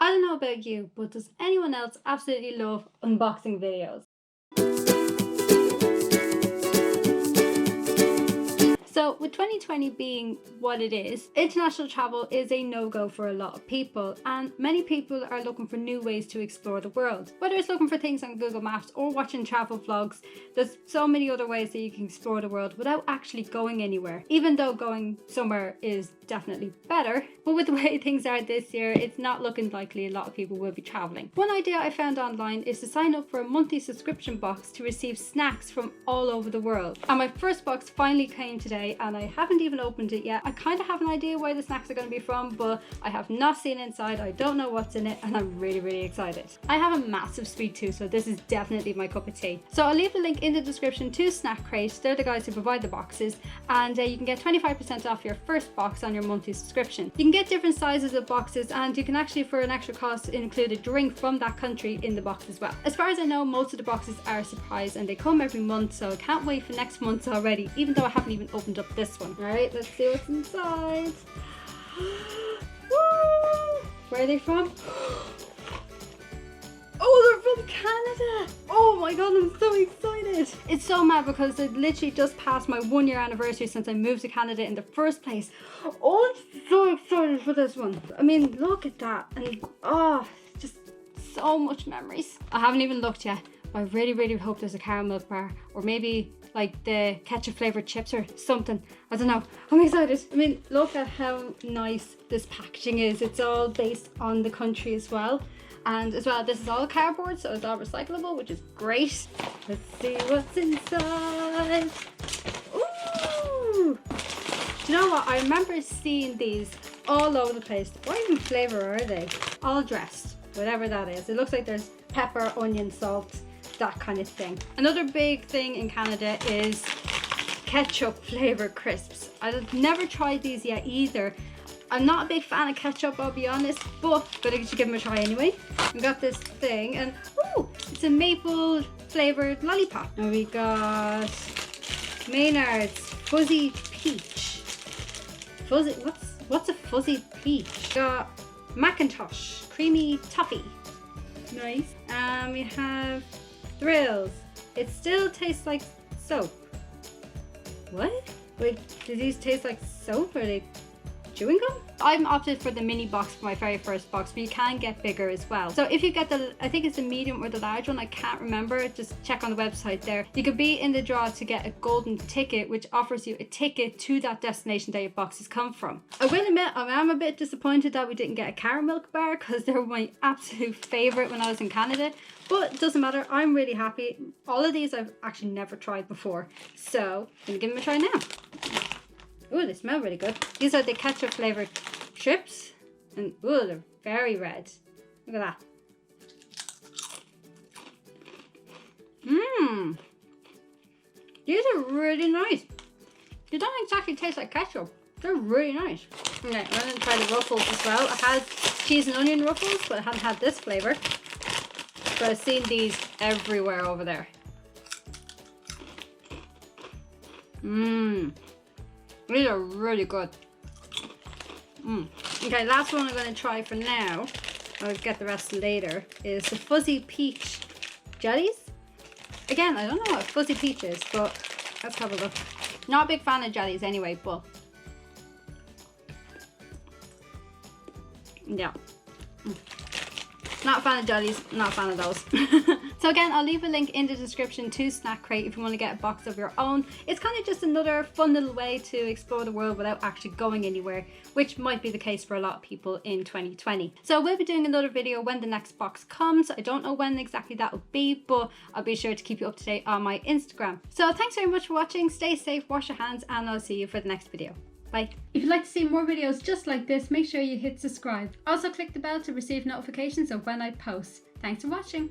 I don't know about you, but does anyone else absolutely love unboxing videos? So with 2020 being what it is, international travel is a no-go for a lot of people, and many people are looking for new ways to explore the world. Whether it's looking for things on Google Maps or watching travel vlogs, there's so many other ways that you can explore the world without actually going anywhere, even though going somewhere is definitely better. But with the way things are this year, it's not looking likely a lot of people will be traveling. One idea I found online is to sign up for a monthly subscription box to receive snacks from all over the world. And my first box finally came today, and I haven't even opened it yet. I kind of have an idea where the snacks are going to be from, but I have not seen inside. I don't know what's in it, and I'm really excited. I have a massive sweet tooth, so this is definitely my cup of tea. So I'll leave the link in the description to Snack Crate. They're the guys who provide the boxes, and you can get 25% off your first box on your monthly subscription. You can get different sizes of boxes, and you can actually, for an extra cost, include a drink from that country in the box as well. As far as I know, most of the boxes are a surprise, and they come every month, so I can't wait for next month's already, even though I haven't even opened up this one. All right, let's see what's inside. Woo! Where are they from? Oh, they're from Canada! Oh my god, I'm so excited! It's so mad because it literally just passed my 1-year anniversary since I moved to Canada in the first place. Oh, I'm so excited for this one. I mean, look at that. And oh, just so much memories. I haven't even looked yet, but I really hope there's a caramel bar, or maybe like the ketchup flavored chips or something. I don't know. I'm excited. I mean, look at how nice this packaging is. It's all based on the country as well. And as well, this is all cardboard, so it's all recyclable, which is great. Let's see what's inside. Ooh! Do you know what? I remember seeing these all over the place. What even flavor are they? All dressed, whatever that is. It looks like there's pepper, onion, salt, that kind of thing. Another big thing in Canada is ketchup flavored crisps. I've never tried these yet either. I'm not a big fan of ketchup, I'll be honest, but I should give them a try anyway. We got this thing, and ooh, it's a maple flavored lollipop. And we got Maynard's fuzzy peach. Fuzzy, what's a fuzzy peach? We got Macintosh creamy toffee. Nice. And we have Thrills. It still tastes like soap. What? Wait, do these taste like soap? Are they chewing gum? I'm opted for the mini box for my very first box, but you can get bigger as well. So if you get the, I think it's the medium or the large one, I can't remember, just check on the website there. You could be in the draw to get a golden ticket, which offers you a ticket to that destination that your boxes come from. I will admit, I am a bit disappointed that we didn't get a caramel bar, because they were my absolute favorite when I was in Canada, but it doesn't matter. I'm really happy. All of these I've actually never tried before, so I'm gonna give them a try now. Ooh, they smell really good. These are the ketchup flavored chips, and ooh, they're very red. Look at that. Mmm. These are really nice. They don't exactly taste like ketchup. They're really nice. Okay, I'm gonna try the Ruffles as well. I had cheese and onion Ruffles, but I haven't had this flavor. But I've seen these everywhere over there. Mmm. These are really good. Okay, last one I'm going to try for now, I'll get the rest later, is the fuzzy peach jellies. Again, I don't know what fuzzy peach is, but let's have a look. Not a big fan of jellies anyway, but yeah. Not a fan of jellies, not a fan of those. So again, I'll leave a link in the description to Snack Crate if you want to get a box of your own. It's kind of just another fun little way to explore the world without actually going anywhere, which might be the case for a lot of people in 2020. So I will be doing another video when the next box comes. I don't know when exactly that will be, but I'll be sure to keep you up to date on my Instagram. So thanks very much for watching. Stay safe, wash your hands, and I'll see you for the next video. Bye. If you'd like to see more videos just like this, make sure you hit subscribe. Also click the bell to receive notifications of when I post. Thanks for watching.